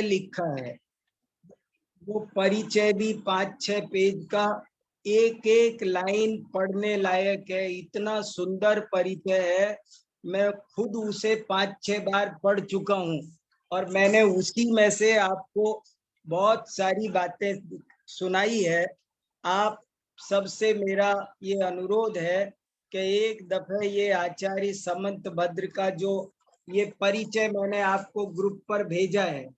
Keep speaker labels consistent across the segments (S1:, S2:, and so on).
S1: लिखा है। वो परिचय भी 5-6 पेज का, एक एक लाइन पढ़ने लायक है। इतना सुंदर परिचय है, मैं खुद उसे 5-6 बार पढ़ चुका हूँ और मैंने उसी में से आपको बहुत सारी बातें सुनाई है। आप सबसे मेरा ये अनुरोध है कि एक दफे ये आचार्य समंत भद्र का जो ये परिचय मैंने आपको ग्रुप पर भेजा है,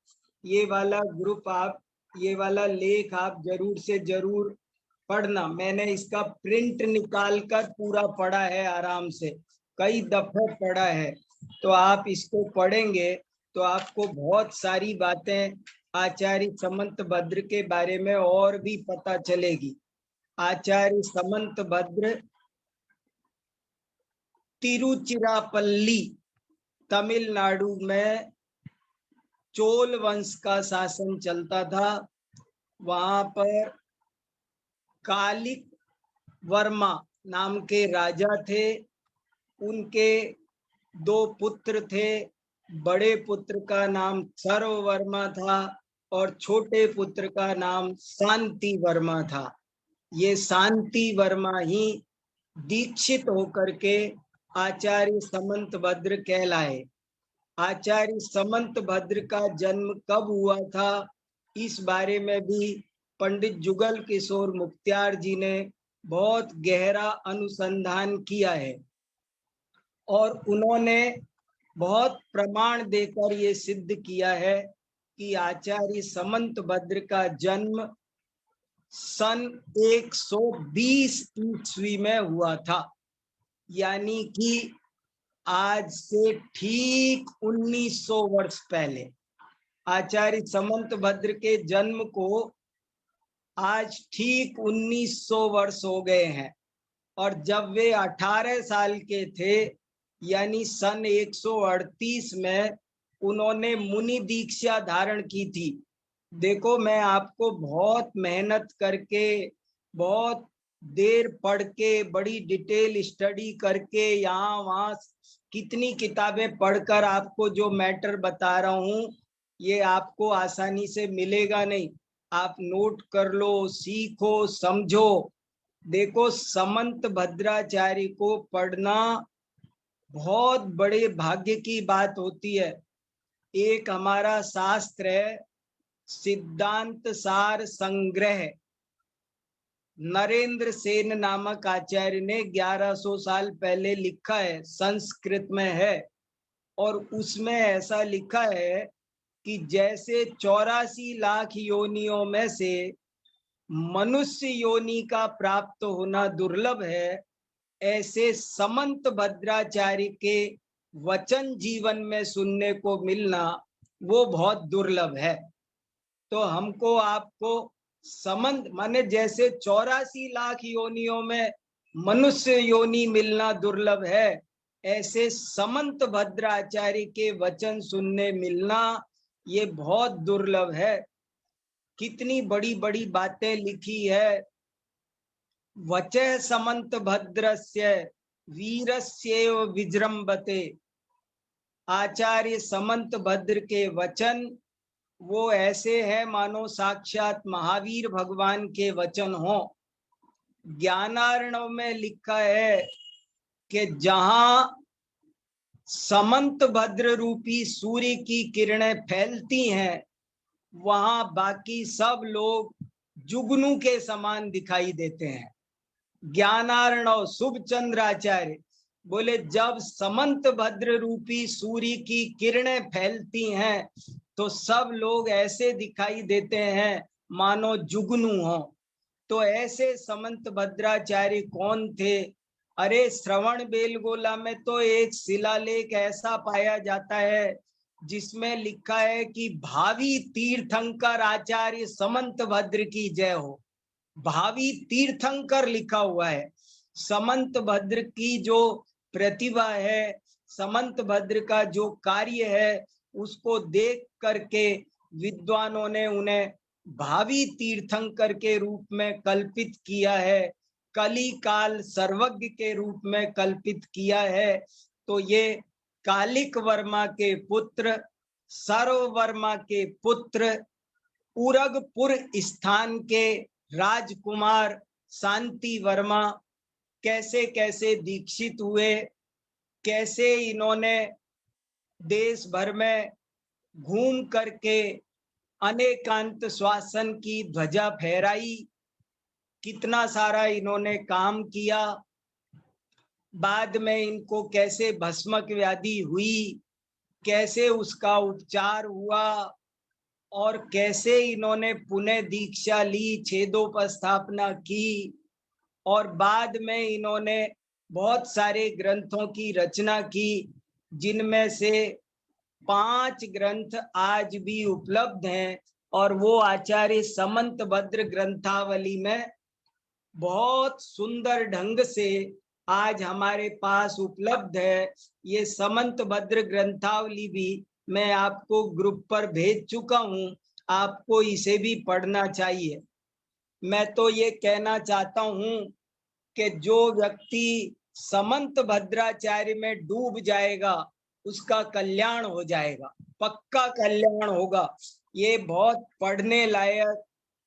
S1: ये वाला ग्रुप आप, ये वाला लेख आप जरूर से जरूर पढ़ना। मैंने इसका प्रिंट निकाल कर पूरा पढ़ा है, आराम से कई दफे पढ़ा है। तो आप इसको पढ़ेंगे तो आपको बहुत सारी बातें आचार्य समंत भद्र के बारे में और भी पता चलेगी। आचार्य समंत भद्र तिरुचिरापल्ली तमिलनाडु में चोल वंश का शासन चलता था। वहां पर कालिक वर्मा नाम के राजा थे। उनके 2 पुत्र थे। बड़े पुत्र का नाम सर्व वर्मा था और छोटे पुत्र का नाम शांति वर्मा था। ये शांति वर्मा ही दीक्षित होकर के आचार्य समंत भद्र कहलाए। आचार्य समंत भद्र का जन्म कब हुआ था, इस बारे में भी पंडित जुगल किशोर मुख्तियार जी ने बहुत गहरा अनुसंधान किया है और उन्होंने बहुत प्रमाण देकर ये सिद्ध किया है कि आचार्य समंत भद्र का जन्म सन 120 ईस्वी में हुआ था, यानी कि आज से ठीक 1900 वर्ष पहले। आचार्य समंत भद्र के जन्म को आज ठीक 1900 वर्ष हो गए हैं और जब वे 18 साल के थे, यानी सन 138 में उन्होंने मुनि दीक्षा धारण की थी। देखो, मैं आपको बहुत मेहनत करके, बहुत देर पढ़ के, बड़ी डिटेल स्टडी करके, यहाँ वहाँ कितनी किताबें पढ़कर आपको जो मैटर बता रहा हूँ, ये आपको आसानी से मिलेगा नहीं। आप नोट कर लो, सीखो, समझो। देखो, समंत भद्राचार्य को पढ़ना बहुत बड़े भाग्य की बात होती है। एक हमारा शास्त्र है सिद्धांत सार संग्रह, नरेंद्र सेन नामक आचार्य ने 1100 साल पहले लिखा है, संस्कृत में है। और उसमें ऐसा लिखा है कि जैसे 84 लाख योनियों में से मनुष्य योनि का प्राप्त होना दुर्लभ है, ऐसे समंत भद्राचार्य के वचन जीवन में सुनने को मिलना वो बहुत दुर्लभ है। तो हमको आपको समंत माने जैसे 84 लाख योनियों में मनुष्य योनि मिलना दुर्लभ है, ऐसे समंत भद्राचार्य के वचन सुनने मिलना ये बहुत दुर्लभ है। कितनी बड़ी बड़ी बातें लिखी है। वचः समंत भद्रस्य वीरस्येव विजृंभते। आचार्य समंत भद्र के वचन वो ऐसे हैं मानो साक्षात महावीर भगवान के वचन हो। ज्ञानार्णव में लिखा है कि जहां समंत भद्र रूपी सूर्य की किरणें फैलती हैं, वहां बाकी सब लोग जुगनू के समान दिखाई देते हैं। ज्ञानार्णव शुभचंद्राचार्य बोले, जब समंत भद्र रूपी सूर्य की किरणें फैलती हैं तो सब लोग ऐसे दिखाई देते हैं मानो जुगनू हो। तो ऐसे समंत भद्राचार्य कौन थे? अरे, श्रवण बेलगोला में तो एक शिलालेख ऐसा पाया जाता है जिसमें लिखा है कि भावी तीर्थंकर आचार्य समंत भद्र की जय हो। भावी तीर्थंकर लिखा हुआ है। समंत भद्र की जो प्रतिभा है, समंत भद्र का जो कार्य है, उसको देख करके विद्वानों ने उन्हें भावी तीर्थंकर के रूप में कल्पित किया है, कली काल सर्वज्ञ के रूप में कल्पित किया है। तो ये कालिक वर्मा के पुत्र सर्ववर्मा के पुत्र उरगपुर स्थान के राजकुमार शांति वर्मा कैसे कैसे दीक्षित हुए, कैसे इन्होंने देश भर में घूम करके अनेकांत शासन की ध्वजा फहराई, कितना सारा इन्होंने काम किया, बाद में इनको कैसे भस्मक व्याधि हुई, कैसे उसका उपचार हुआ और कैसे इन्होंने पुनः दीक्षा ली, छेदोपस्थापना की और बाद में इन्होंने बहुत सारे ग्रंथों की रचना की, जिनमें से 5 ग्रंथ आज भी उपलब्ध हैं और वो आचार्य समंत भद्र ग्रंथावली में बहुत सुंदर ढंग से आज हमारे पास उपलब्ध है। ये समंत भद्र ग्रंथावली भी मैं आपको ग्रुप पर भेज चुका हूं, आपको इसे भी पढ़ना चाहिए। मैं तो ये कहना चाहता हूं कि जो व्यक्ति समंत भद्राचार्य में डूब जाएगा उसका कल्याण हो जाएगा, पक्का कल्याण होगा। ये बहुत पढ़ने लायक,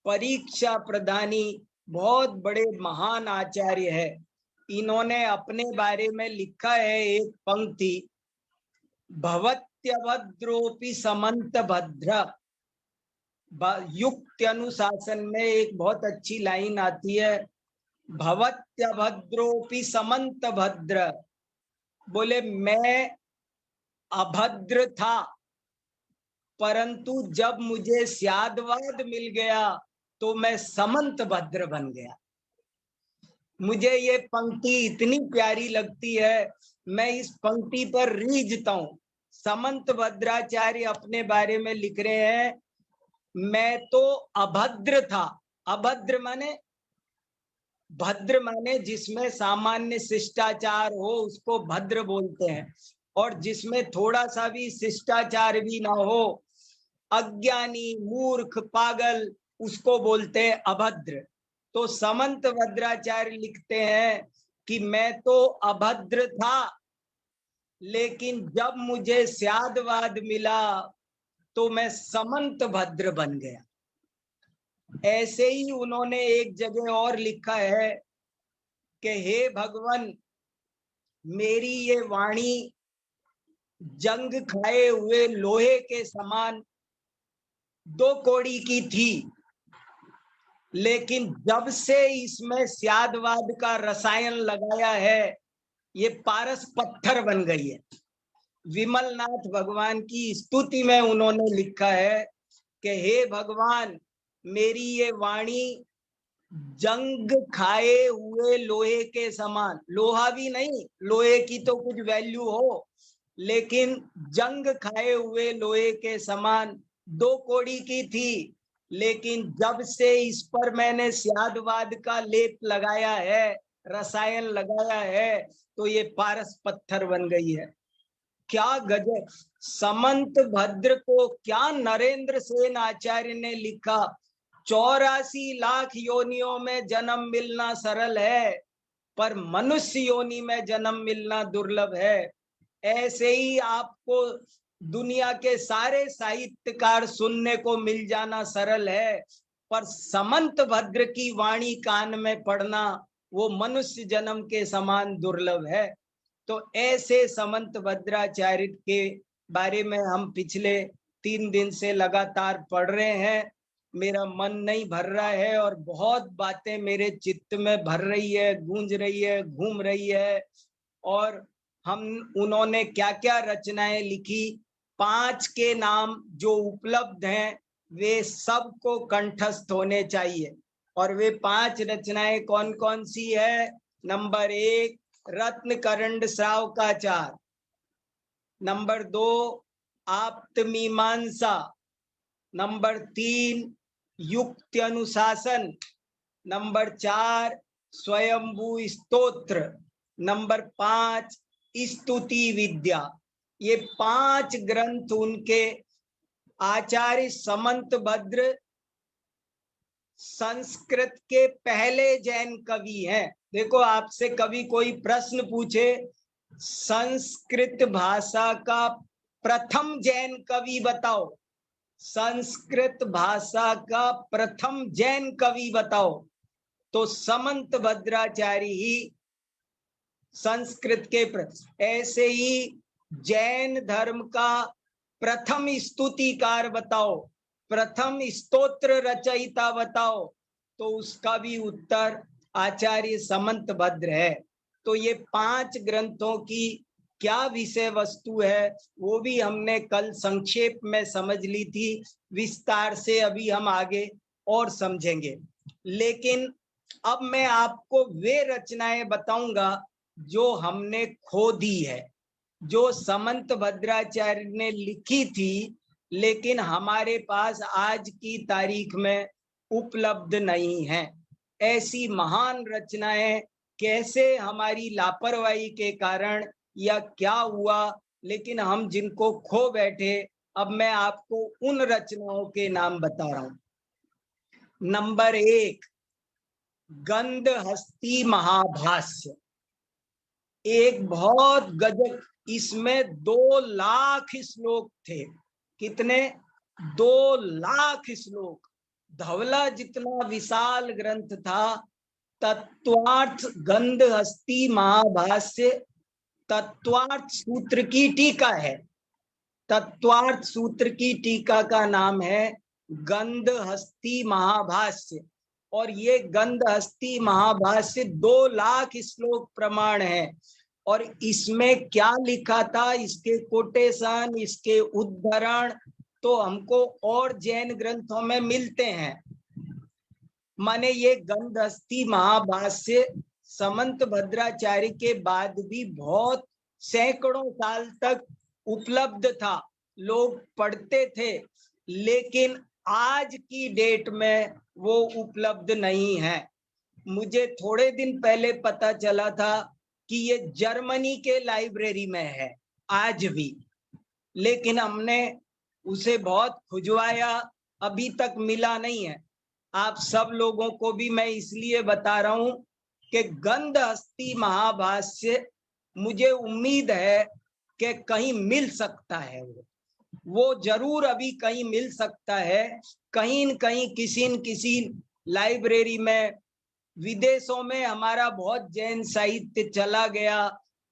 S1: परीक्षा प्रदानी, बहुत बड़े महान आचार्य है। इन्होंने अपने बारे में लिखा है एक पंक्ति, भवत्यभद्रोपि समंत भद्र। युक्त अनुशासन में एक बहुत अच्छी लाइन आती है, भवत्यभद्रोपि समंत भद्र। बोले मैं अभद्र था, परंतु जब मुझे स्यादवाद मिल गया तो मैं समंत भद्र बन गया। मुझे ये पंक्ति इतनी प्यारी लगती है, मैं इस पंक्ति पर रीझता हूं। समंत भद्राचार्य अपने बारे में लिख रहे हैं, मैं तो अभद्र था। अभद्र माने, भद्र माने जिसमें सामान्य शिष्टाचार हो उसको भद्र बोलते हैं, और जिसमें थोड़ा सा भी शिष्टाचार भी ना हो, अज्ञानी, मूर्ख, पागल, उसको बोलते हैं अभद्र। तो समंत भद्राचार्य लिखते हैं कि मैं तो अभद्र था, लेकिन जब मुझे स्यादवाद मिला तो मैं समंत भद्र बन गया। ऐसे ही उन्होंने एक जगह और लिखा है कि हे भगवान, मेरी ये वाणी जंग खाए हुए लोहे के समान 2 कौड़ी की थी, लेकिन जब से इसमें स्यादवाद का रसायन लगाया है ये पारस पत्थर बन गई है। विमलनाथ भगवान की स्तुति में उन्होंने लिखा है कि हे भगवान, मेरी ये वाणी जंग खाए हुए लोहे के समान, लोहा भी नहीं, लोहे की तो कुछ वैल्यू हो, लेकिन जंग खाए हुए लोहे के समान 2 कौड़ी की थी, लेकिन जब से इस पर मैंने स्यादवाद का लेप लगाया है, रसायन लगाया है, तो ये पारस पत्थर बन गई है। क्या गजब! समंत भद्र को क्या नरेंद्र सेन आचार्य ने लिखा, 84 लाख योनियों में जन्म मिलना सरल है, पर मनुष्य योनि में जन्म मिलना दुर्लभ है। ऐसे ही आपको दुनिया के सारे साहित्यकार सुनने को मिल जाना सरल है, पर समंत भद्र की वाणी कान में पड़ना वो मनुष्य जन्म के समान दुर्लभ है। तो ऐसे समंत भद्राचार्य के बारे में हम पिछले 3 दिन से लगातार पढ़ रहे हैं। मेरा मन नहीं भर रहा है और बहुत बातें मेरे चित्त में भर रही है, गूंज रही है, घूम रही है। और उन्होंने क्या क्या रचनाएं लिखी, 5 के नाम जो उपलब्ध हैं वे सबको कंठस्थ होने चाहिए। और वे 5 रचनाएं कौन कौन सी है? नंबर 1 रत्न करंड श्रावकाचार, नंबर 2 आप्तमीमांसा, नंबर 3 युक्त अनुशासन, नंबर 4 स्वयंभू स्तोत्र, नंबर 5 स्तुति विद्या। ये 5 ग्रंथ उनके आचार्य समंत भद्र संस्कृत के पहले जैन कवि हैं। देखो, आपसे कभी कोई प्रश्न पूछे संस्कृत भाषा का प्रथम जैन कवि बताओ, संस्कृत भाषा का प्रथम जैन कवि बताओ। तो समंत भद्राचार्य ही संस्कृत के ऐसे ही जैन धर्म का प्रथम स्तुतिकार बताओ, प्रथम स्तोत्र रचयिता बताओ। तो उसका भी उत्तर आचार्य समंत भद्र है। तो ये 5 ग्रंथों की क्या विषय वस्तु है वो भी हमने कल संक्षेप में समझ ली थी, विस्तार से अभी हम आगे और समझेंगे। लेकिन अब मैं आपको वे रचनाएं बताऊंगा जो हमने खो दी है, जो समंत भद्राचार्य ने लिखी थी, लेकिन हमारे पास आज की तारीख में उपलब्ध नहीं है। ऐसी महान रचनाएं कैसे हमारी लापरवाही के कारण या क्या हुआ, लेकिन हम जिनको खो बैठे, अब मैं आपको उन रचनाओं के नाम बता रहा हूं। नंबर 1, गंधहस्ती महाभाष्य, एक बहुत गजब, इसमें 2 लाख श्लोक थे। कितने? 2 लाख श्लोक। धवला जितना विशाल ग्रंथ था। तत्वार्थ गंधहस्ती महाभाष्य तत्वार्थ सूत्र की टीका है। तत्वार्थ सूत्र की टीका का नाम है गंधहस्ती महाभाष्य। और ये गंधहस्ती महाभाष्य 2 लाख श्लोक प्रमाण है। और इसमें क्या लिखा था, इसके कोटेशन, इसके उद्धरण तो हमको और जैन ग्रंथों में मिलते हैं। माने ये गंधहस्ती महाभाष्य समंत भद्राचार्य के बाद भी बहुत सैकड़ों साल तक उपलब्ध था, लोग पढ़ते थे, लेकिन आज की डेट में वो उपलब्ध नहीं है। मुझे थोड़े दिन पहले पता चला था कि ये जर्मनी के लाइब्रेरी में है आज भी, लेकिन हमने उसे बहुत खुजवाया, अभी तक मिला नहीं है। आप सब लोगों को भी मैं इसलिए बता रहा हूं कि गंधहस्ती महाभाष्य मुझे उम्मीद है कि कहीं मिल सकता है। वो जरूर अभी कहीं मिल सकता है, कहीं न कहीं किसी न किसी लाइब्रेरी में। विदेशों में हमारा बहुत जैन साहित्य चला गया,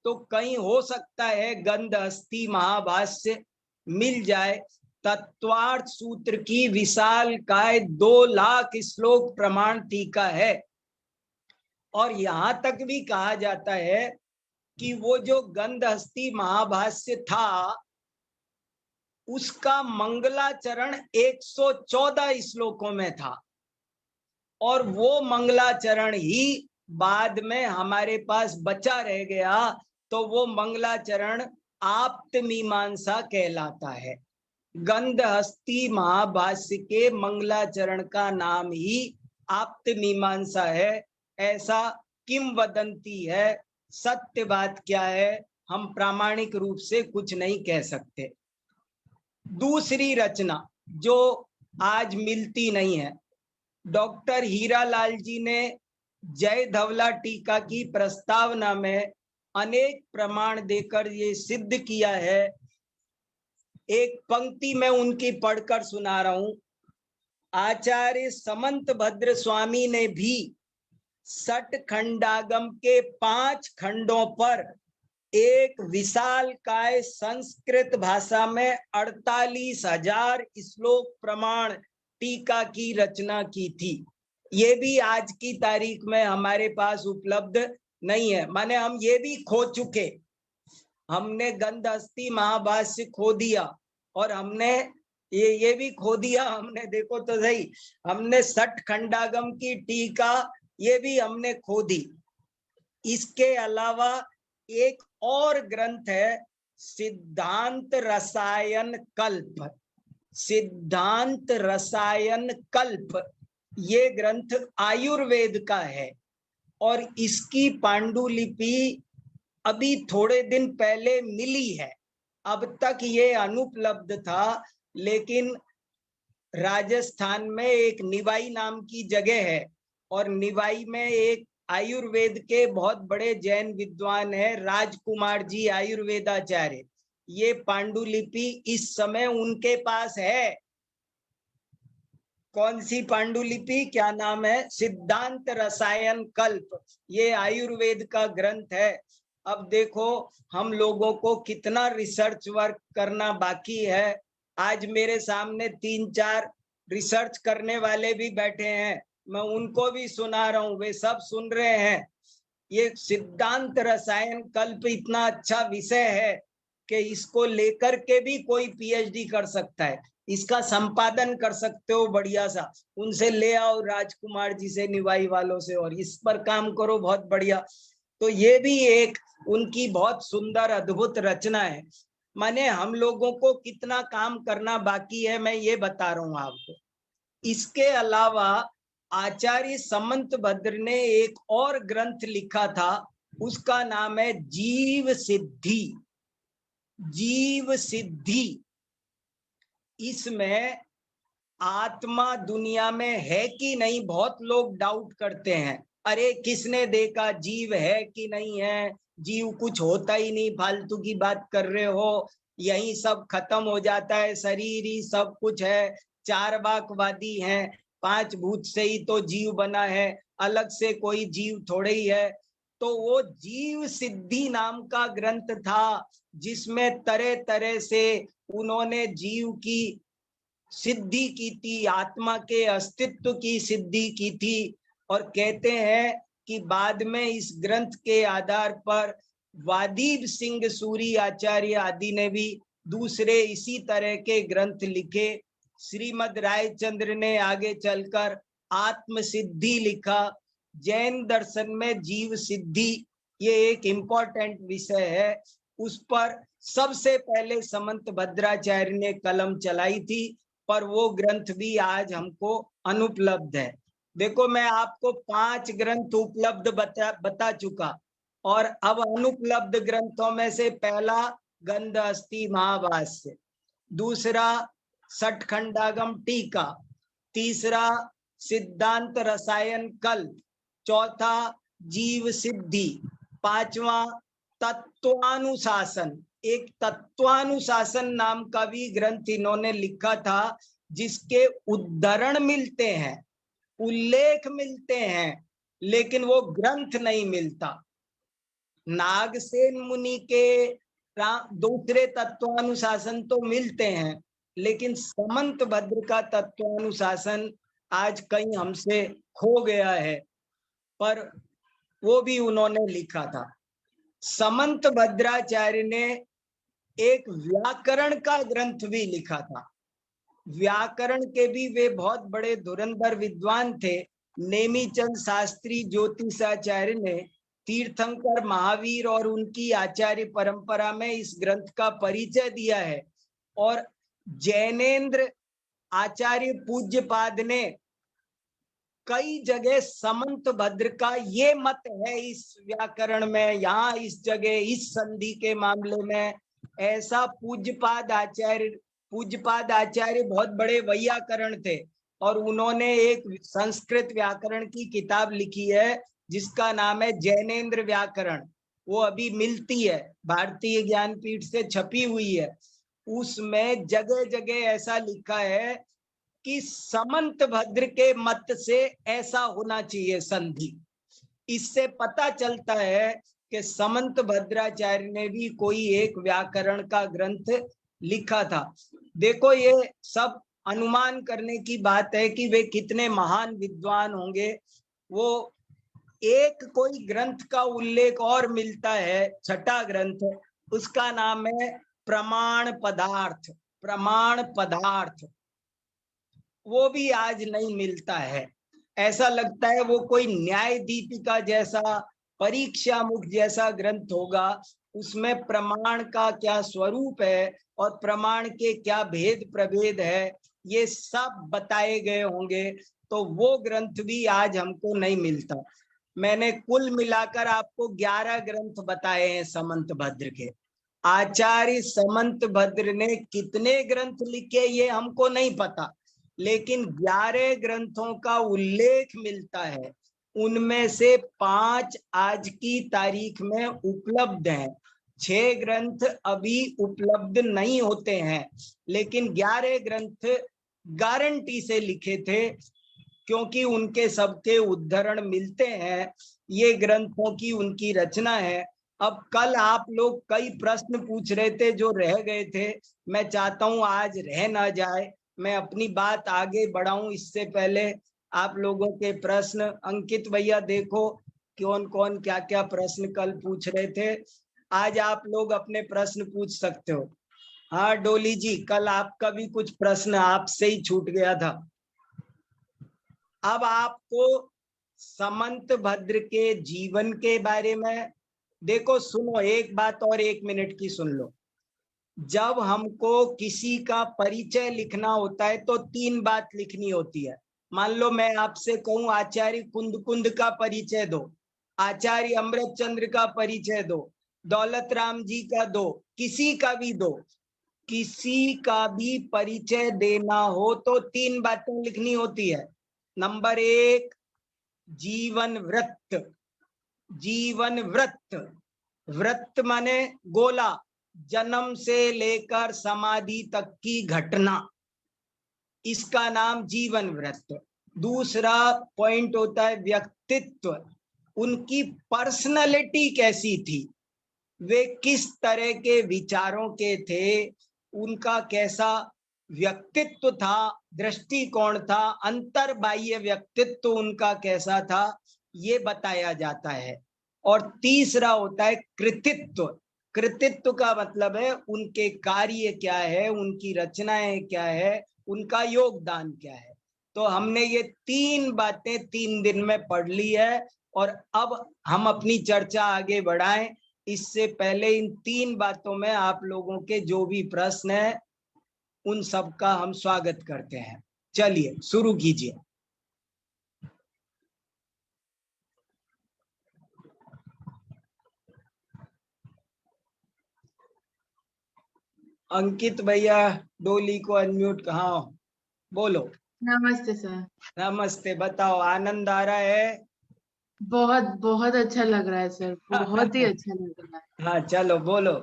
S1: तो कहीं हो सकता है गंधहस्ती महाभाष्य मिल जाए। तत्वार्थ सूत्र की विशाल काय 2 लाख श्लोक प्रमाण टीका है। और यहां तक भी कहा जाता है कि वो जो गंधहस्ती महाभाष्य था उसका मंगलाचरण 114 श्लोकों में था, और वो मंगलाचरण ही बाद में हमारे पास बचा रह गया। तो वो मंगलाचरण आप्त मीमांसा कहलाता है। गंधहस्ती महाभाष्य के मंगलाचरण का नाम ही आप्त मीमांसा है, ऐसा किंवदंती है। सत्य बात क्या है हम प्रामाणिक रूप से कुछ नहीं कह सकते। दूसरी रचना जो आज मिलती नहीं है, डॉक्टर हीरालाल जी ने जय धवला टीका की प्रस्तावना में अनेक प्रमाण देकर ये सिद्ध किया है। एक पंक्ति में उनकी पढ़कर सुना रहा हूं। आचार्य समंत भद्र स्वामी ने भी सठ खंडागम के 5 खंडों पर एक विशाल काय संस्कृत भाषा में 48,000 श्लोक प्रमाण टीका की रचना की थी। ये भी आज की तारीख में हमारे पास उपलब्ध नहीं है। माने हम ये भी खो चुके, हमने गंधहस्ती महाभाष्य खो दिया, और हमने ये भी खो दिया, हमने देखो तो सही, हमने 60 खंडागम की टीका ये भी हमने खो दी। इसके अलावा एक और ग्रंथ है सिद्धांत रसायन कल्प। सिद्धांत रसायन कल्प ये ग्रंथ आयुर्वेद का है, और इसकी पांडुलिपि अभी थोड़े दिन पहले मिली है। अब तक ये अनुपलब्ध था, लेकिन राजस्थान में एक निवाई नाम की जगह है, और निवाई में एक आयुर्वेद के बहुत बड़े जैन विद्वान है राजकुमार जी आयुर्वेदाचार्य। ये पांडुलिपि इस समय उनके पास है। कौन सी पांडुलिपि, क्या नाम है? सिद्धांत रसायन कल्प। ये आयुर्वेद का ग्रंथ है। अब देखो हम लोगों को कितना रिसर्च वर्क करना बाकी है। आज मेरे सामने 3-4 रिसर्च करने वाले भी बैठे हैं, मैं उनको भी सुना रहा हूं, वे सब सुन रहे हैं। ये सिद्धांत रसायन कल्प इतना अच्छा विषय है कि इसको लेकर के भी कोई पीएचडी कर सकता है। इसका संपादन कर सकते हो बढ़िया सा, उनसे ले आओ राजकुमार जी से, निवाई वालों से, और इस पर काम करो बहुत बढ़िया। तो ये भी एक उनकी बहुत सुंदर अद्भुत रचना है। माने हम लोगों को कितना काम करना बाकी है, मैं ये बता रहा हूं आपको। इसके अलावा आचार्य समंत भद्र ने एक और ग्रंथ लिखा था, उसका नाम है जीव सिद्धि। जीव सिद्धि, इसमें आत्मा दुनिया में है कि नहीं बहुत लोग डाउट करते हैं। अरे किसने देखा जीव है कि नहीं है, जीव कुछ होता ही नहीं, फालतू की बात कर रहे हो, यही सब खत्म हो जाता है, शरीर ही सब कुछ है, चारवाकवादी हैं, 5 भूत से ही तो जीव बना है, अलग से कोई जीव थोड़े ही है। तो वो जीव सिद्धि नाम का ग्रंथ था, जिसमें तरह तरह से उन्होंने जीव की सिद्धि की थी, आत्मा के अस्तित्व की सिद्धि की थी। और कहते हैं कि बाद में इस ग्रंथ के आधार पर वादीब सिंह सूरी आचार्य आदि ने भी दूसरे इसी तरह के ग्रंथ लिखे। श्रीमद रायचंद्र ने आगे चलकर आत्म सिद्धि लिखा। जैन दर्शन में जीव सिद्धि ये एक इम्पोर्टेंट विषय है, उस पर सबसे पहले समंत भद्राचार्य ने कलम चलाई थी, पर वो ग्रंथ भी आज हमको अनुपलब्ध है। देखो मैं आपको 5 ग्रंथ उपलब्ध बता चुका, और अब अनुपलब्ध ग्रंथों में से पहला गंध अस्थि महाभाष्य, दूसरा सठखंडागम टीका, तीसरा सिद्धांत रसायन कल्प, चौथा जीव सिद्धि, पांचवा तत्वानुशासन। एक तत्वानुशासन नाम का भी ग्रंथ इन्होंने लिखा था, जिसके उद्धरण मिलते हैं, उल्लेख मिलते हैं, लेकिन वो ग्रंथ नहीं मिलता। नागसेन मुनि के दूसरे तत्वानुशासन तो मिलते हैं, लेकिन समंत भद्र का तत्वानुशासन आज कहीं हमसे खो गया है, पर वो भी उन्होंने लिखा था। समंत भद्राचार्य ने एक व्याकरण का ग्रंथ भी लिखा था। व्याकरण के भी वे बहुत बड़े धुरंधर विद्वान थे। नेमीचंद शास्त्री ज्योतिषाचार्य ने तीर्थंकर महावीर और उनकी आचार्य परंपरा में इस ग्रंथ का परिचय दिया है। और जैनेन्द्र आचार्य पूज्यपाद ने कई जगह समंत भद्र का ये मत है इस व्याकरण में, यहाँ इस जगह इस संधि के मामले में, ऐसा पूज्यपाद आचार्य बहुत बड़े वैयाकरण थे, और उन्होंने एक संस्कृत व्याकरण की किताब लिखी है जिसका नाम है जैनेन्द्र व्याकरण। वो अभी मिलती है, भारतीय ज्ञानपीठ से छपी हुई है। उसमें जगह जगह ऐसा लिखा है कि समंत भद्र के मत से ऐसा होना चाहिए संधि। इससे पता चलता है कि समंत भद्राचार्य ने भी कोई एक व्याकरण का ग्रंथ लिखा था। देखो ये सब अनुमान करने की बात है कि वे कितने महान विद्वान होंगे। वो एक कोई ग्रंथ का उल्लेख और मिलता है, छठा ग्रंथ, उसका नाम है प्रमाण पदार्थ। प्रमाण पदार्थ वो भी आज नहीं मिलता है। ऐसा लगता है वो कोई न्याय दीपिका जैसा, परीक्षा मुख जैसा ग्रंथ होगा। उसमें प्रमाण का क्या स्वरूप है और प्रमाण के क्या भेद प्रभेद है, ये सब बताए गए होंगे। तो वो ग्रंथ भी आज हमको नहीं मिलता। मैंने कुल मिलाकर आपको 11 ग्रंथ बताए हैं समंत भद्र के। आचार्य समंत भद्र ने कितने ग्रंथ लिखे ये हमको नहीं पता, लेकिन 11 ग्रंथों का उल्लेख मिलता है। उनमें से 5 आज की तारीख में उपलब्ध हैं। 6 ग्रंथ अभी उपलब्ध नहीं होते हैं, लेकिन 11 ग्रंथ गारंटी से लिखे थे, क्योंकि उनके सबके उद्धरण मिलते हैं। ये ग्रंथों की उनकी रचना है। अब कल आप लोग कई प्रश्न पूछ रहे थे जो रह गए थे, मैं चाहता हूं आज रह ना जाए, मैं अपनी बात आगे बढ़ाऊं। इससे पहले आप लोगों के प्रश्न, अंकित भैया देखो कौन कौन क्या क्या प्रश्न कल पूछ रहे थे, आज आप लोग अपने प्रश्न पूछ सकते हो। हाँ डोली जी, कल आपका भी कुछ प्रश्न आपसे ही छूट गया था। अब आपको समंत भद्र के जीवन के बारे में देखो, सुनो एक बात और 1 मिनट की सुन लो। जब हमको किसी का परिचय लिखना होता है तो 3 बात लिखनी होती है। मान लो मैं आपसे कहूं आचार्य कुंद कुंद का परिचय दो, आचार्य अमृत चंद्र का परिचय दो, दौलत राम जी का दो, किसी का भी दो। किसी का भी परिचय देना हो तो 3 बातें लिखनी होती है। नंबर 1, जीवन वृत्त। जीवन वृत्त, वृत्त माने गोला, जन्म से लेकर समाधि तक की घटना, इसका नाम जीवन वृत्त। दूसरा पॉइंट होता है व्यक्तित्व। उनकी पर्सनालिटी कैसी थी, वे किस तरह के विचारों के थे, उनका कैसा व्यक्तित्व था, दृष्टिकोण था, अंतर बाह्य व्यक्तित्व उनका कैसा था, ये बताया जाता है। और तीसरा होता है कृतित्व। कृतित्व का मतलब है उनके कार्य क्या है, उनकी रचनाएं क्या है, उनका योगदान क्या है। तो हमने ये 3 बातें 3 दिन में पढ़ ली है, और अब हम अपनी चर्चा आगे बढ़ाएं। इससे पहले इन 3 बातों में आप लोगों के जो भी प्रश्न है उन सब का हम स्वागत करते हैं। चलिए शुरू कीजिए। अंकित भैया डोली को अनम्यूट, कहाँ बोलो।
S2: नमस्ते सर।
S1: नमस्ते, बताओ आनंद आ रहा है?
S2: बहुत बहुत अच्छा लग रहा है सर, बहुत ही अच्छा लग रहा है।
S1: हाँ चलो बोलो।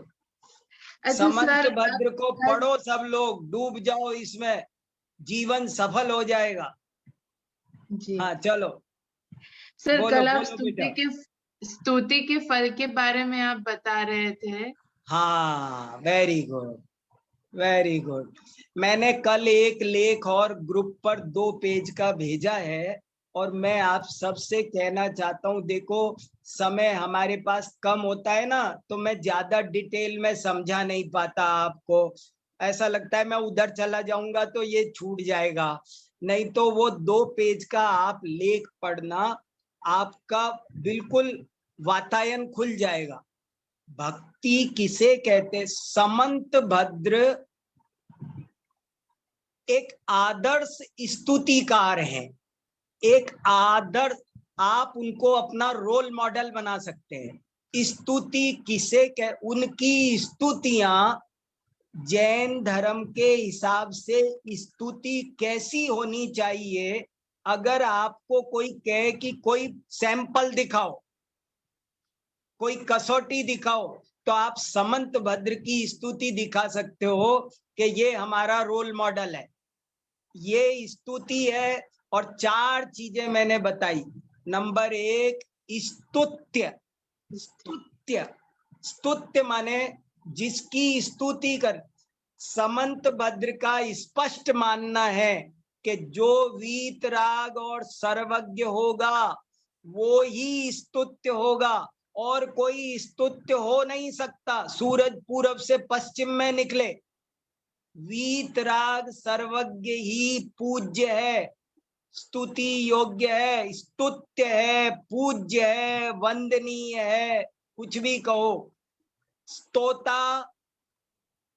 S2: अच्छा
S1: समंत
S2: सर,
S1: भद्र को
S2: कल
S1: पढ़ो सब लोग, डूब जाओ इसमें, जीवन सफल हो जाएगा।
S2: जी
S1: हाँ चलो
S2: सर,
S1: बोलो
S2: कल आप
S1: बोलो बेटा।
S2: स्तुति के फल के बारे में आप बता रहे थे।
S1: हाँ वेरी गुड, वेरी गुड। मैंने कल एक लेख और ग्रुप पर 2 पेज का भेजा है, और मैं आप सबसे कहना चाहता हूं, देखो समय हमारे पास कम होता है ना, तो मैं ज्यादा डिटेल में समझा नहीं पाता आपको। ऐसा लगता है मैं उधर चला जाऊंगा तो ये छूट जाएगा, नहीं तो वो 2 पेज का आप लेख पढ़ना, आपका बिल्कुल वातायन खुल जाएगा। भक्ति किसे कहते? समंत भद्र एक आदर्श स्तुतिकार है, एक आदर्श, आप उनको अपना रोल मॉडल बना सकते हैं। स्तुति किसे कह, उनकी स्तुतियां जैन धर्म के हिसाब से स्तुति कैसी होनी चाहिए, अगर आपको कोई कहे कि कोई सैंपल दिखाओ, कोई कसौटी दिखाओ, तो आप समंत भद्र की स्तुति दिखा सकते हो कि ये हमारा रोल मॉडल है, ये स्तुति है। और 4 चीजें मैंने बताई। नंबर 1, स्तुत्य। स्तुत्य, स्तुत्य माने जिसकी स्तुति कर। समंत भद्र का स्पष्ट मानना है कि जो वीतराग और सर्वज्ञ होगा वो ही स्तुत्य होगा, और कोई स्तुत्य हो नहीं सकता। सूरज पूरब से पश्चिम में निकले, वीतराग सर्वज्ञ ही पूज्य है, स्तुति योग्य है, स्तुत्य है, पूज्य है, वंदनीय है, कुछ भी कहो। स्तोता,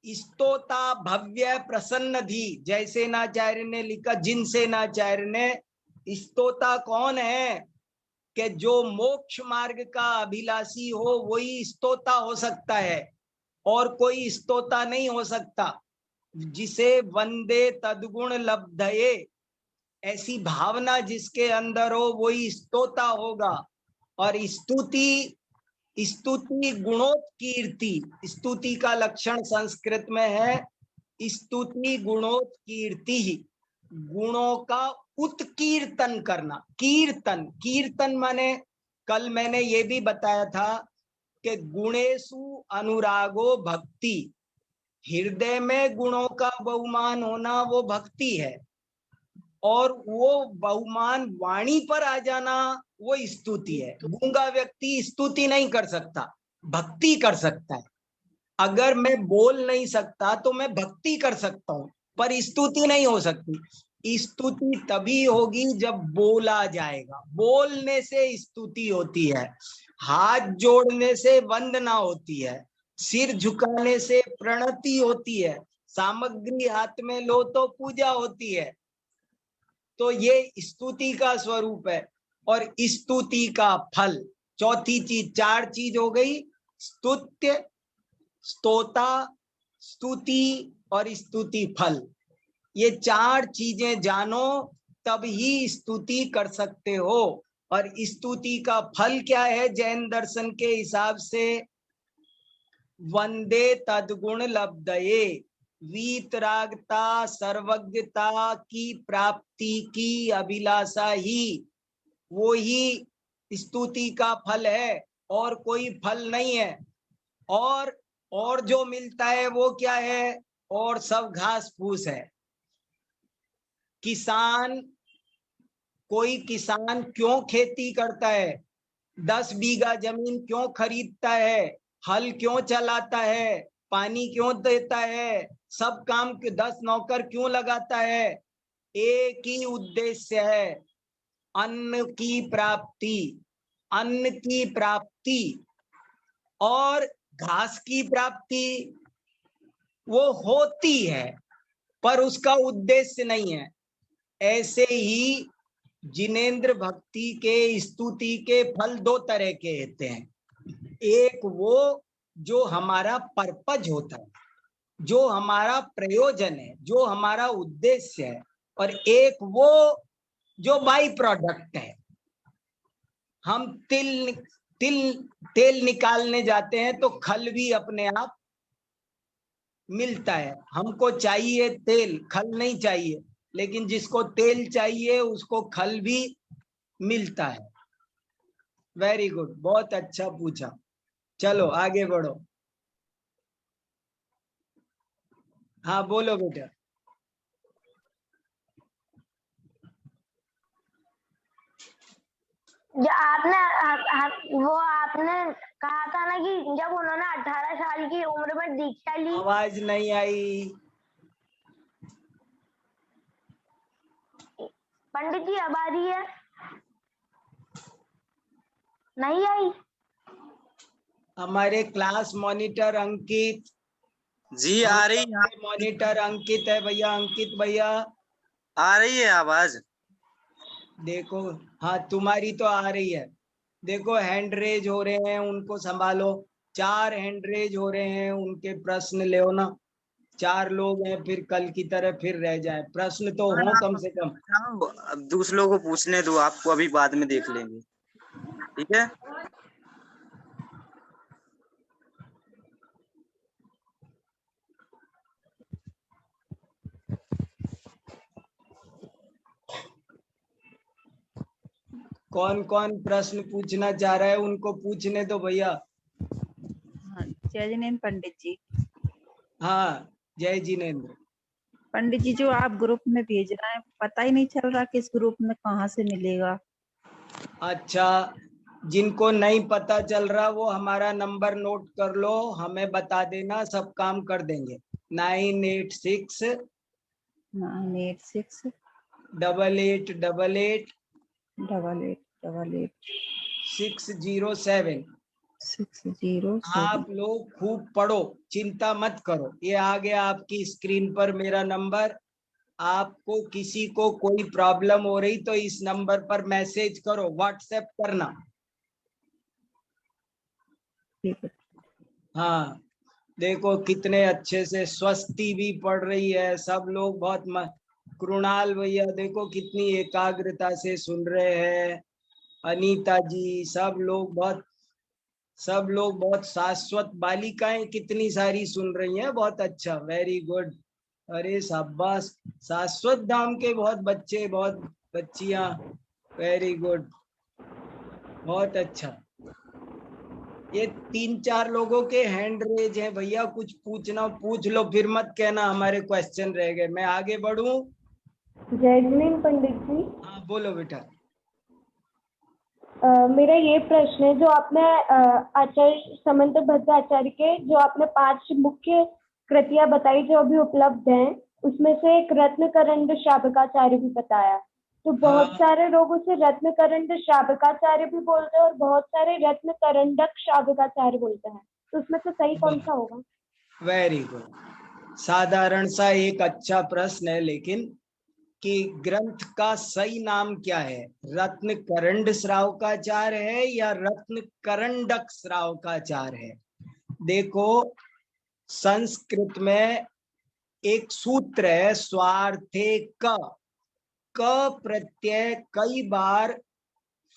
S1: स्तोता भव्य प्रसन्न धी, जयसेनाचार्य ने लिखा, जिनसेनाचार्य ने। स्तोता कौन है? कि जो मोक्ष मार्ग का अभिलाषी हो वही स्तोता हो सकता है, और कोई स्तोता नहीं हो सकता। जिसे वंदे तद्गुण लब्धये, ऐसी भावना जिसके अंदर हो वही स्तोता होगा। और स्तुति, स्तुति गुणोत्कीर्ति, स्तुति का लक्षण संस्कृत में है स्तुति गुणोत्कीर्ति, गुणों का उत्कीर्तन करना। कीर्तन, कीर्तन माने कल मैंने ये भी बताया था कि गुणेषु अनुरागो भक्ति, हृदय में गुणों का बहुमान होना वो भक्ति है, और वो बहुमान वाणी पर आ जाना वो स्तुति है। गूंगा व्यक्ति स्तुति नहीं कर सकता, भक्ति कर सकता है। अगर मैं बोल नहीं सकता तो मैं भक्ति कर सकता हूं, पर स्तुति नहीं हो सकती। स्तुति तभी होगी जब बोला जाएगा, बोलने से स्तुति होती है, हाथ जोड़ने से वंदना होती है, सिर झुकाने से प्रणति होती है, सामग्री हाथ में लो तो पूजा होती है। तो ये स्तुति का स्वरूप है। और स्तुति का फल, चौथी चीज, 4 चीज हो गई, स्तुत्य, स्तोता, स्तुति और स्तुति फल। ये 4 चीजें जानो तब ही स्तुति कर सकते हो। और स्तुति का फल क्या है जैन दर्शन के हिसाब से? वंदे तद्गुण लब्धये, वीतरागता सर्वज्ञता की प्राप्ति की अभिलाषा ही, वो ही स्तुति का फल है, और कोई फल नहीं है। और जो मिलता है वो क्या है? और सब घास फूस है। किसान, कोई किसान क्यों खेती करता है? 10 बीघा जमीन क्यों खरीदता है? हल क्यों चलाता है? पानी क्यों देता है? सब काम 10 नौकर क्यों लगाता है? एक ही उद्देश्य है, अन्न की प्राप्ति। अन्न की प्राप्ति और घास की प्राप्ति वो होती है, पर उसका उद्देश्य नहीं है। ऐसे ही जिनेंद्र भक्ति के, स्तुति के फल 2 तरह के होते हैं। एक वो जो हमारा पर्पज होता है, जो हमारा प्रयोजन है, जो हमारा उद्देश्य है, और एक वो जो बाई प्रोडक्ट है। हम तेल निकालने जाते हैं तो खल भी अपने आप मिलता है। हमको चाहिए तेल, खल नहीं चाहिए, लेकिन जिसको तेल चाहिए उसको खल भी मिलता है। वेरी गुड, बहुत अच्छा पूछा। चलो आगे बढ़ो। हाँ बोलो बेटा।
S3: जो आपने कहा था ना कि जब उन्होंने 18 साल की उम्र में दीक्षा ली।
S1: आवाज नहीं आई
S3: पंडित जी, अब आ रही है? नहीं आई?
S1: हमारे क्लास मॉनिटर अंकित
S4: जी आ रही है।
S1: मॉनिटर अंकित है भैया, अंकित भैया
S4: आ रही है आवाज?
S1: देखो, हाँ तुम्हारी तो आ रही है। देखो हैंड रेज हो रहे हैं, उनको संभालो। 4 हैंड रेज हो रहे हैं, उनके प्रश्न ले ना। 4 लोग हैं, फिर कल की तरह फिर रह जाए। प्रश्न तो हो कम से कम।
S4: अब दूसरों को पूछने दो, आपको अभी बाद में देख लेंगे, ठीक है?
S1: कौन कौन प्रश्न पूछना चाह रहा है उनको पूछने दो भैया।
S5: जय जिनेंद्र पंडित जी।
S1: हाँ जय जिनेंद्र।
S5: पंडित जी, जो आप ग्रुप में भेज रहे हैं पता ही नहीं चल रहा किस ग्रुप में कहाँ से मिलेगा।
S1: अच्छा, जिनको नहीं पता चल रहा वो हमारा नंबर नोट कर लो, हमें बता देना, सब काम कर देंगे। 986
S5: 986
S1: 8888
S5: 8888
S1: 607।
S5: 607।
S1: आप लोग खूब पढ़ो, चिंता मत करो। ये आ गया आपकी स्क्रीन पर मेरा नंबर। आपको किसी को कोई प्रॉब्लम हो रही तो इस नंबर पर मैसेज करो, व्हाट्सएप करना।
S5: ठीक है।
S1: हाँ देखो कितने अच्छे से स्वस्ति भी पढ़ रही है, सब लोग बहुत कृणाल भैया देखो कितनी एकाग्रता से सुन रहे हैं, अनीता जी, सब लोग बहुत सब लोग बहुत शाश्वत, बालिकाएं कितनी सारी सुन रही हैं, बहुत अच्छा, वेरी गुड। अरे शाबाश, शाश्वत धाम के बहुत बच्चे, बहुत बच्चियां, वेरी गुड, बहुत अच्छा। ये 3-4 लोगों के हैंड रेज है भैया, कुछ पूछना पूछ लो, फिर मत कहना हमारे क्वेश्चन रह गए। मैं आगे बढ़ूं?
S6: जैस्मिन पंडित जी,
S1: हाँ बोलो बेटा।
S6: मेरा ये प्रश्न है, जो आपने आचार्य समंत भद्र आचार्य के जो आपने 5 मुख्य कृतियां बताई जो अभी उपलब्ध हैं, उसमें से एक रत्नकरंड शाबकाचार्य भी बताया। तो बहुत
S1: हाँ।
S6: सारे लोग उसे रत्नकरंड शाबकाचार्य भी बोलते हैं और बहुत सारे रत्नकरंडक शाबकाचार्य बोलते हैं, तो उसमें से सही कौन सा होगा?
S1: वेरी गुड, साधारण सा एक अच्छा प्रश्न है, लेकिन कि ग्रंथ का सही नाम क्या है, रत्न करंड श्रावकाचार है या रत्न करंडक श्रावकाचार है? देखो, संस्कृत में एक सूत्र है, स्वार्थे क प्रत्यय कई बार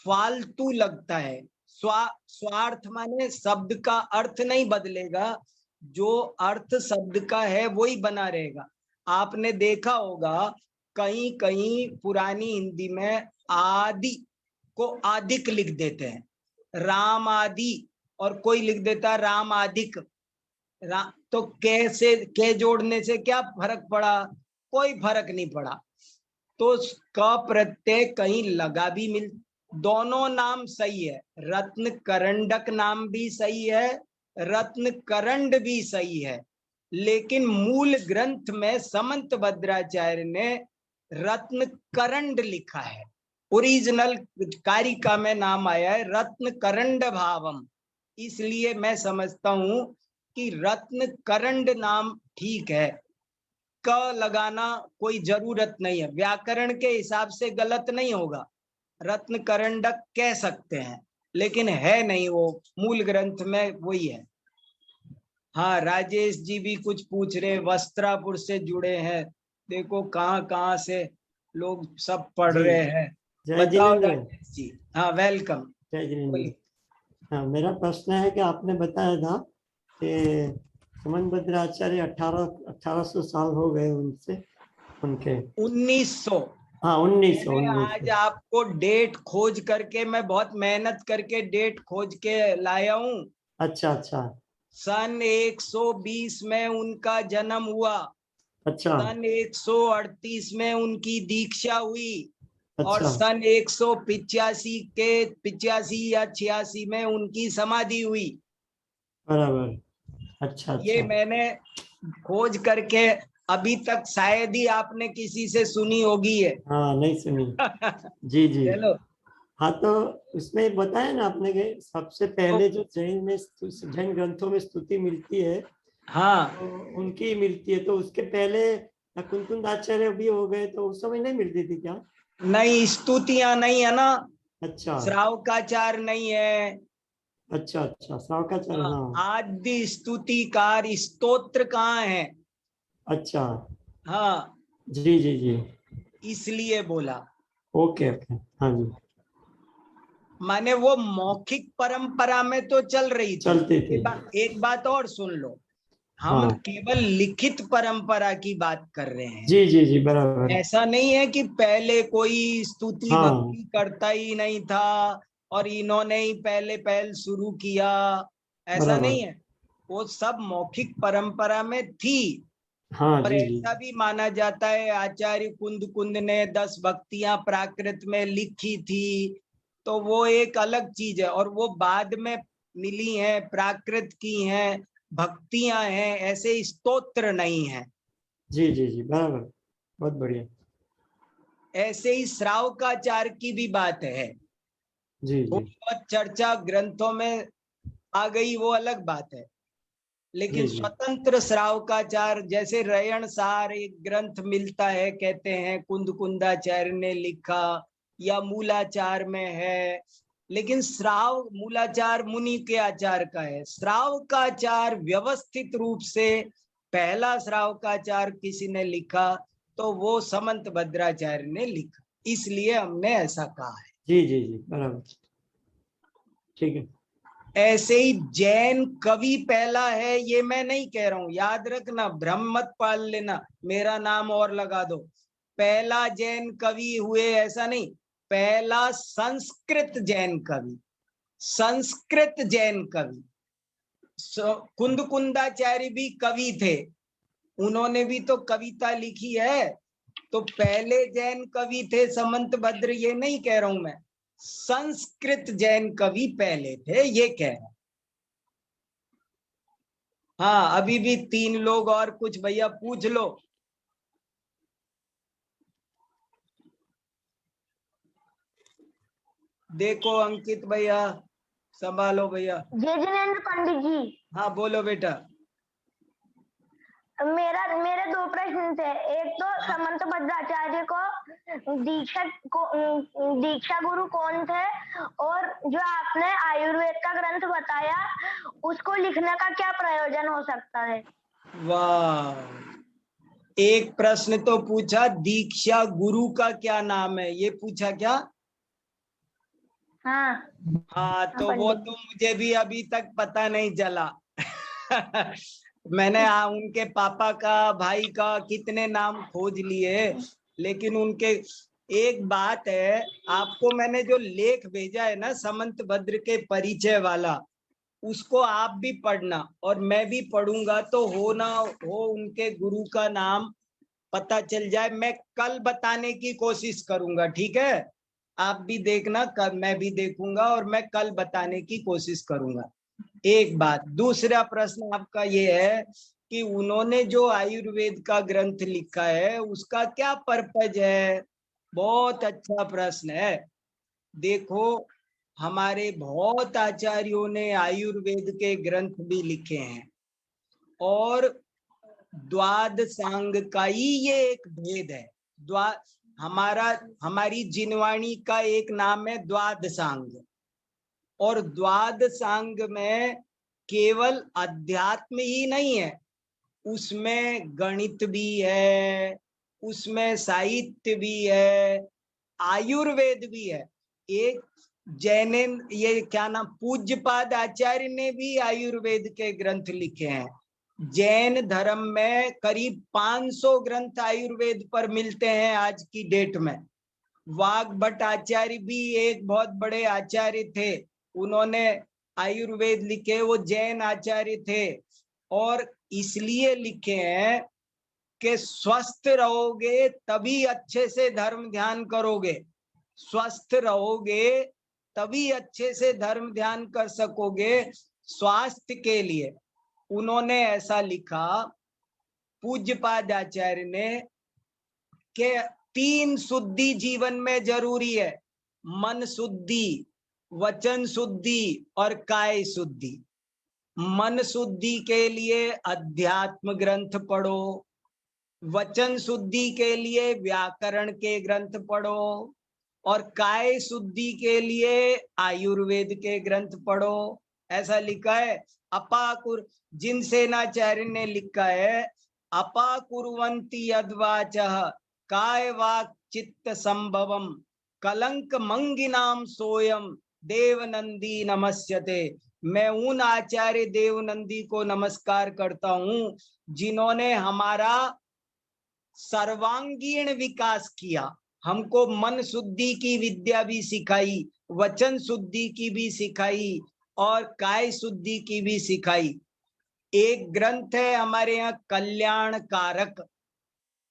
S1: फालतू लगता है। स्वार्थ माने शब्द का अर्थ नहीं बदलेगा, जो अर्थ शब्द का है वही बना रहेगा। आपने देखा होगा कहीं कहीं पुरानी हिंदी में आदि को आदिक लिख देते हैं, राम आदि, और कोई लिख देता राम आदिक। तो कैसे के जोड़ने से क्या फर्क पड़ा? कोई फर्क नहीं पड़ा। तो क प्रत्यय कहीं लगा भी मिल, दोनों नाम सही है, रत्न करंडक नाम भी सही है, रत्न करंड भी सही है, लेकिन मूल ग्रंथ में समंत भद्राचार्य ने रत्न करंड लिखा है। ओरिजिनल कारिका में नाम आया है रत्न करंड भावम, इसलिए मैं समझता हूं कि रत्न करंड नाम ठीक है। क लगाना कोई जरूरत नहीं है, व्याकरण के हिसाब से गलत नहीं होगा, रत्न करंडक कह सकते हैं, लेकिन है नहीं, वो मूल ग्रंथ में वही है। हाँ, राजेश जी भी कुछ पूछ रहे, वस्त्रापुर से जुड़े हैं, देखो कहाँ कहाँ से लोग सब पढ़
S7: जी,
S1: रहे हैं।
S7: जय
S1: बताओ
S7: जिनेंद्र।
S1: राजेश जी। हाँ वेलकम।
S7: जय जिनेंद्र। हाँ, मेरा प्रश्न है कि आपने बताया था कि समंत भद्र आचार्य 1800 साल हो गए उनसे, उनके
S1: 1900।
S7: हाँ 1900।
S1: आज आपको डेट खोज करके, मैं बहुत मेहनत करके डेट खोज के लाया हूँ।
S7: अच्छा अच्छा
S1: सन 120 में उनका जन्म हुआ,
S7: अच्छा
S1: सन 138 में उनकी दीक्षा हुई, और
S7: अच्छा
S1: सन 185 के 85 या 86 में उनकी समाधि हुई।
S7: बराबर। अच्छा
S1: ये
S7: अच्छा।
S1: मैंने खोज करके, अभी तक शायद ही आपने किसी से सुनी होगी है।
S7: हाँ नहीं सुनी। जी जी।
S1: चलो,
S7: हाँ तो उसमें बताया ना आपने कि सबसे पहले जो जैन ग्रंथों में स्तुति मिलती है,
S1: हाँ
S7: तो उनकी मिलती है, तो उसके पहले कुंकुंद आचार्य भी हो गए, तो उस समय नहीं मिलती थी क्या?
S1: नहीं, स्तुतियां नहीं है ना,
S7: अच्छा
S1: श्रावकाचार नहीं है।
S7: अच्छा अच्छा, श्रावकाचार्य।
S1: हाँ,
S7: हाँ
S1: आदि स्तुतिकार स्तोत्र कहाँ है?
S7: अच्छा।
S1: हाँ,
S7: जी जी जी।
S1: इसलिए बोला।
S7: Okay okay. हाँ जी,
S1: माने वो मौखिक परंपरा में तो चल रही थी।
S7: चलती थी।
S1: एक बात और सुन लो, हम
S7: हाँ
S1: केवल लिखित परंपरा की बात कर रहे हैं।
S7: जी जी जी, बराबर।
S1: ऐसा नहीं है कि पहले कोई स्तुति
S7: हाँ
S1: भक्ति करता ही नहीं था और इन्होंने ही पहल शुरू किया, ऐसा
S7: बराबर।
S1: नहीं है। वो सब मौखिक परंपरा में थी।
S7: हाँ
S1: और
S7: जी जी।
S1: ऐसा भी माना जाता है आचार्य कुंद ने 10 भक्तियां प्राकृत में लिखी थी, तो वो एक अलग चीज है, और वो बाद में मिली हैं, प्राकृत की हैं, भक्तियां हैं, ऐसे स्तोत्र नहीं है।
S7: जी जी जी, बराबर, बहुत बढ़िया।
S1: ऐसे ही श्रावकाचार की भी बात है,
S7: जी जी
S1: थोड़ी बहुत चर्चा ग्रंथों में आ गई, वो अलग बात है, लेकिन
S7: जी जी।
S1: स्वतंत्र श्रावकाचार, जैसे रयण सार एक ग्रंथ मिलता है, कहते हैं कुंदाचार्य ने लिखा, या मूलाचार में है, लेकिन श्राव मूलाचार मुनि के आचार का है। श्राव का आचार व्यवस्थित रूप से पहला श्राव का आचार किसी ने लिखा, तो वो समंत भद्राचार्य ने लिखा, इसलिए हमने ऐसा कहा है।
S7: जी जी जी, बराबर। ठीक है।
S1: ऐसे ही जैन कवि पहला है, ये मैं नहीं कह रहा हूं, याद रखना, भ्रम मत पाल लेना, मेरा नाम और लगा दो। पहला जैन कवि हुए ऐसा नहीं, पहला संस्कृत जैन कवि, संस्कृत जैन कवि। कुंदकुंदाचार्य भी कवि थे, उन्होंने भी तो कविता लिखी है। तो पहले जैन कवि थे समंतभद्र, ये नहीं कह रहा हूं मैं, संस्कृत जैन कवि पहले थे, ये कह रहा हूं। हाँ, अभी भी 3 लोग और कुछ भैया पूछ लो। देखो अंकित भैया, संभालो भैया।
S3: जय जिनेन्द्र पंडित जी,
S1: हाँ बोलो बेटा।
S3: मेरे 2 प्रश्न थे। एक तो समंत भद्राचार्य को दीक्षा गुरु कौन थे, और जो आपने आयुर्वेद का ग्रंथ बताया उसको लिखने का क्या प्रयोजन हो सकता है?
S1: वाह, एक प्रश्न तो पूछा दीक्षा गुरु का क्या नाम है, ये पूछा क्या?
S3: हाँ
S1: हाँ, तो वो तो मुझे भी अभी तक पता नहीं चला। मैंने उनके पापा का, भाई का कितने नाम खोज लिए, लेकिन उनके, एक बात है, आपको मैंने जो लेख भेजा है ना समंत भद्र के परिचय वाला, उसको आप भी पढ़ना और मैं भी पढ़ूंगा, तो हो ना हो उनके गुरु का नाम पता चल जाए। मैं कल बताने की कोशिश करूंगा, ठीक है? आप भी देखना, कल मैं भी देखूंगा और मैं कल बताने की कोशिश करूंगा। एक बात। दूसरा प्रश्न आपका ये है कि उन्होंने जो आयुर्वेद का ग्रंथ लिखा है उसका क्या पर्पज है? बहुत अच्छा प्रश्न है। देखो, हमारे बहुत आचार्यों ने आयुर्वेद के ग्रंथ भी लिखे हैं, और द्वादशांग का ही ये एक भेद है। हमारी जिनवाणी का एक नाम है द्वादशांग, और द्वादशांग में केवल अध्यात्म ही नहीं है, उसमें गणित भी है, उसमें साहित्य भी है, आयुर्वेद भी है। एक जैन, ये क्या नाम, पूज्यपाद आचार्य ने भी आयुर्वेद के ग्रंथ लिखे हैं। जैन धर्म में करीब 500 ग्रंथ आयुर्वेद पर मिलते हैं आज की डेट में। वाग्भट आचार्य भी एक बहुत बड़े आचार्य थे, उन्होंने आयुर्वेद लिखे, वो जैन आचार्य थे, और इसलिए लिखे हैं कि स्वस्थ रहोगे तभी अच्छे से धर्म ध्यान करोगे, स्वस्थ रहोगे तभी अच्छे से धर्म ध्यान कर सकोगे। स्वास्थ्य के लिए उन्होंने ऐसा लिखा, पूज्यपाद आचार्य ने, कि 3 शुद्धि जीवन में जरूरी है, मन शुद्धि, वचन शुद्धि और काय शुद्धि। मन शुद्धि के लिए अध्यात्म ग्रंथ पढ़ो, वचन शुद्धि के लिए व्याकरण के ग्रंथ पढ़ो, और काय शुद्धि के लिए आयुर्वेद के ग्रंथ पढ़ो। ऐसा लिखा है। अपाकुर, जिन सेनाचार्य ने लिखा है, अपाकुर्वन्ति यद्वाचः काय वाक् चित्त संभवम कलंक मंगिनाम सोयम देवनंदी नमस्यते। मैं उन आचार्य देवनंदी को नमस्कार करता हूं जिन्होंने हमारा सर्वांगीण विकास किया, हमको मन शुद्धि की विद्या भी सिखाई, वचन शुद्धि की भी सिखाई और काय शुद्धि की भी सिखाई। एक ग्रंथ है हमारे यहाँ कल्याण कारक,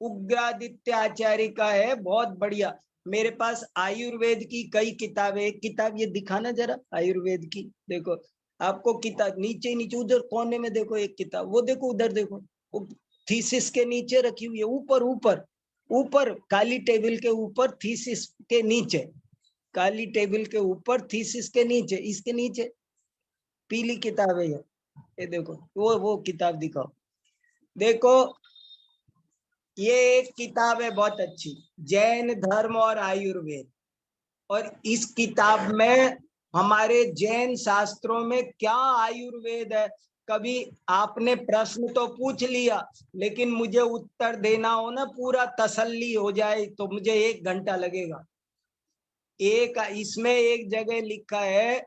S1: उग्रादित्य आचार्य का है, बहुत बढ़िया। मेरे पास आयुर्वेद की कई किताबें, एक किताब ये दिखाना जरा आयुर्वेद की, देखो आपको किताब नीचे नीचे उधर कोने में देखो, एक किताब वो देखो, उधर देखो, थीसिस के नीचे रखी हुई है, ऊपर ऊपर ऊपर काली टेबल के ऊपर, थीसिस के नीचे, काली टेबल के ऊपर, थीसिस के नीचे, इसके नीचे पीली किताब है ये देखो, वो किताब दिखाओ। देखो ये एक किताब है बहुत अच्छी, जैन धर्म और आयुर्वेद, और इस किताब में हमारे जैन शास्त्रों में क्या आयुर्वेद है। कभी आपने प्रश्न तो पूछ लिया, लेकिन मुझे उत्तर देना हो ना, पूरा तसल्ली हो जाए, तो मुझे 1 घंटा लगेगा। इसमें एक जगह लिखा है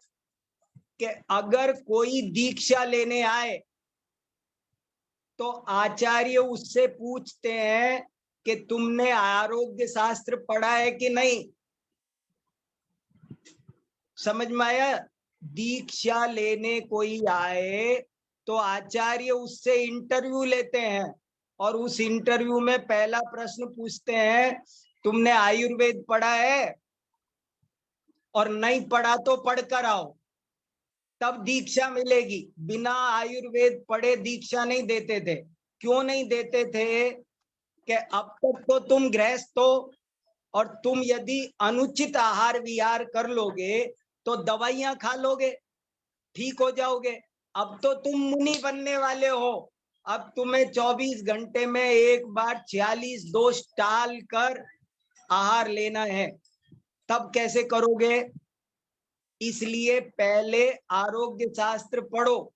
S1: कि अगर कोई दीक्षा लेने आए तो आचार्य उससे पूछते हैं कि तुमने आरोग्य शास्त्र पढ़ा है कि नहीं। समझ में आया? दीक्षा लेने कोई आए तो आचार्य उससे इंटरव्यू लेते हैं और उस इंटरव्यू में पहला प्रश्न पूछते हैं, तुमने आयुर्वेद पढ़ा है? और नहीं पढ़ा तो पढ़ कर आओ, तब दीक्षा मिलेगी। बिना आयुर्वेद पढ़े दीक्षा नहीं देते थे। क्यों नहीं देते थे? कि अब तक तो तुम गृहस्थ हो और तुम यदि अनुचित आहार विहार कर लोगे तो दवाइयां खा लोगे, ठीक हो जाओगे। अब तो तुम मुनि बनने वाले हो, अब तुम्हें 24 घंटे में एक बार 46 दोष टाल कर आहार लेना है, तब कैसे करोगे? इसलिए पहले आरोग्य शास्त्र पढ़ो।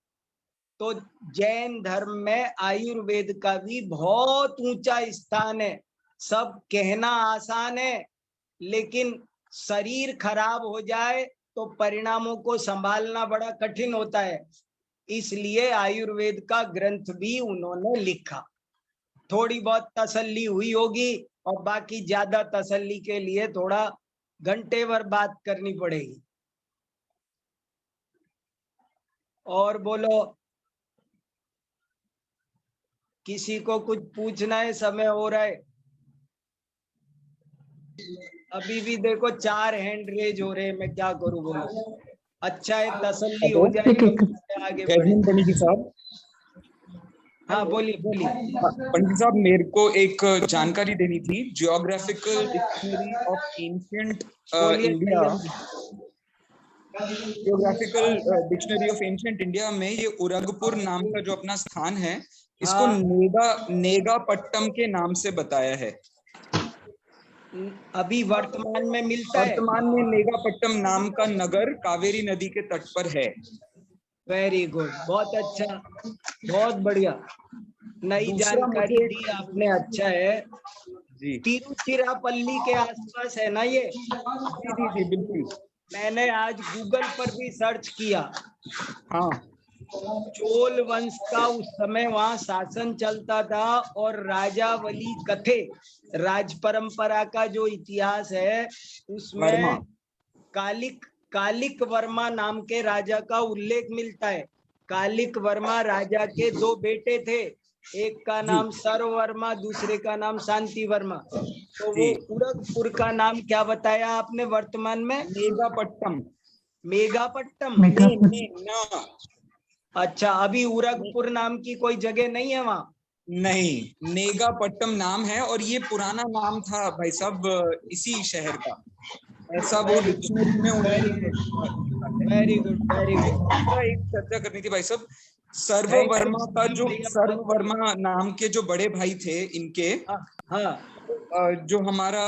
S1: तो जैन धर्म में आयुर्वेद का भी बहुत ऊंचा स्थान है। सब कहना आसान है, लेकिन शरीर खराब हो जाए तो परिणामों को संभालना बड़ा कठिन होता है। इसलिए आयुर्वेद का ग्रंथ भी उन्होंने लिखा। थोड़ी बहुत तसल्ली हुई होगी और बाकी ज्यादा तसल्ली के लिए थोड़ा घंटे भर बात करनी पड़ेगी। और बोलो, किसी को कुछ पूछना है? समय हो रहा है। अभी भी देखो 4 हैंड रेज हो रहे हैं, मैं क्या करूं? बोलो। अच्छा है, तसल्ली हो जाएगी, आगे
S8: एडमिन पंडित जी साहब।
S1: हाँ बोलिए बोलिए।
S8: पंडित साहब, मेरे को एक जानकारी देनी थी। Geographical dictionary of ancient India, geographical dictionary of ancient India में ये उरगपुर नाम का जो अपना स्थान है, इसको नेगापट्टम के नाम से बताया है।
S1: अभी वर्तमान में मिलता है।
S8: वर्तमान में नेगापट्टम नाम का नगर कावेरी नदी के तट पर है।
S1: वेरी गुड, बहुत अच्छा, बहुत बढ़िया, नई जानकारी दी आपने। अच्छा है
S8: जी।
S1: तिरुचिरापल्ली के आसपास है ना ये?
S8: जी बिल्कुल।
S1: मैंने आज गूगल पर भी सर्च किया।
S8: हाँ,
S1: चोल वंश का उस समय वहां शासन चलता था और राजावली कथे, राज परंपरा का जो इतिहास है उसमें कालिक वर्मा नाम के राजा का उल्लेख मिलता है। कालिक वर्मा राजा के 2 बेटे थे, एक का नाम सर्ववर्मा, दूसरे का नाम शांति वर्मा। तो वो उरगपुर का नाम क्या बताया आपने वर्तमान में?
S8: मेगापट्टम।
S1: मेगापट्टम। अच्छा, अभी उरगपुर नाम की कोई जगह नहीं है वहाँ?
S8: नहीं, नेगापट्टम नाम है और ये पुराना नाम था भाई साहब इसी शहर का। ऐसा वो डिक्शनरी में
S1: वेरी गुड।
S8: एक चर्चा करनी थी भाई साहब। सर्ववर्मा का जो सर्ववर्मा नाम के जो बड़े भाई थे इनके, जो हमारा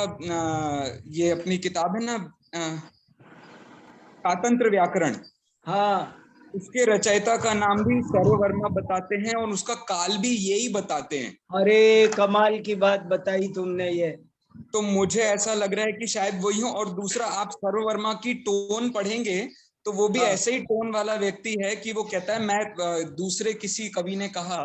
S8: ये अपनी किताब है ना कातंत्र व्याकरण, हाँ, उसके रचयिता का नाम भी सर्ववर्मा बताते हैं और उसका काल भी यही बताते हैं।
S1: अरे कमाल की बात बताई तुमने ये।
S8: तो मुझे ऐसा लग रहा है कि शायद वही हो। और दूसरा, आप सर्ववर्मा की टोन पढ़ेंगे तो वो भी ऐसे ही टोन वाला व्यक्ति है कि वो कहता है, मैं दूसरे किसी कवि ने कहा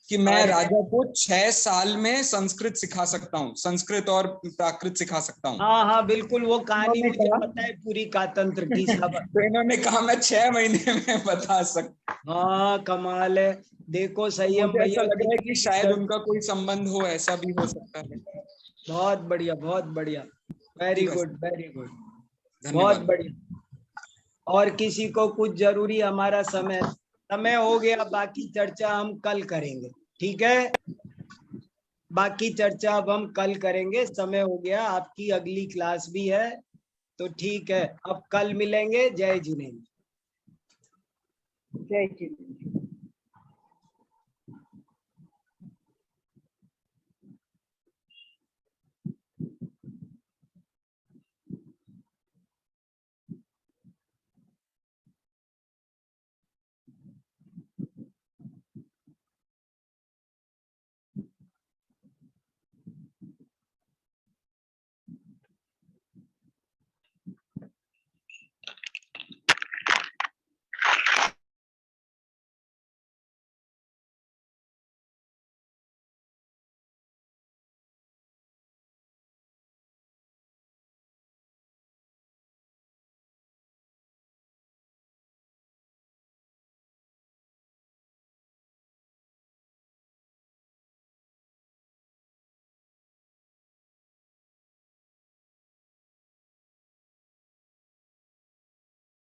S8: कि मैं राजा को 6 साल में संस्कृत सिखा सकता हूँ, संस्कृत और प्राकृत सिखा सकता हूँ।
S1: हाँ बिल्कुल, वो कहानी मुझे पता है पूरी कातंत्र की।
S8: तो इन्होंने कहा मैं 6 महीने में बता सकता।
S1: हाँ कमाल है, देखो संयम भैया।
S8: ऐसा लग रहा है कि शायद उनका कोई संबंध हो, ऐसा भी हो सकता है।
S1: बहुत बढ़िया, बहुत बढ़िया, वेरी गुड, बहुत बढ़िया। और किसी को कुछ जरूरी? हमारा समय हो गया, बाकी चर्चा हम कल करेंगे, ठीक है? बाकी चर्चा अब हम कल करेंगे, समय हो गया, आपकी अगली क्लास भी है, तो ठीक है, अब कल मिलेंगे। जय जिनेन्द्र।
S5: जय जिनेन्द्र।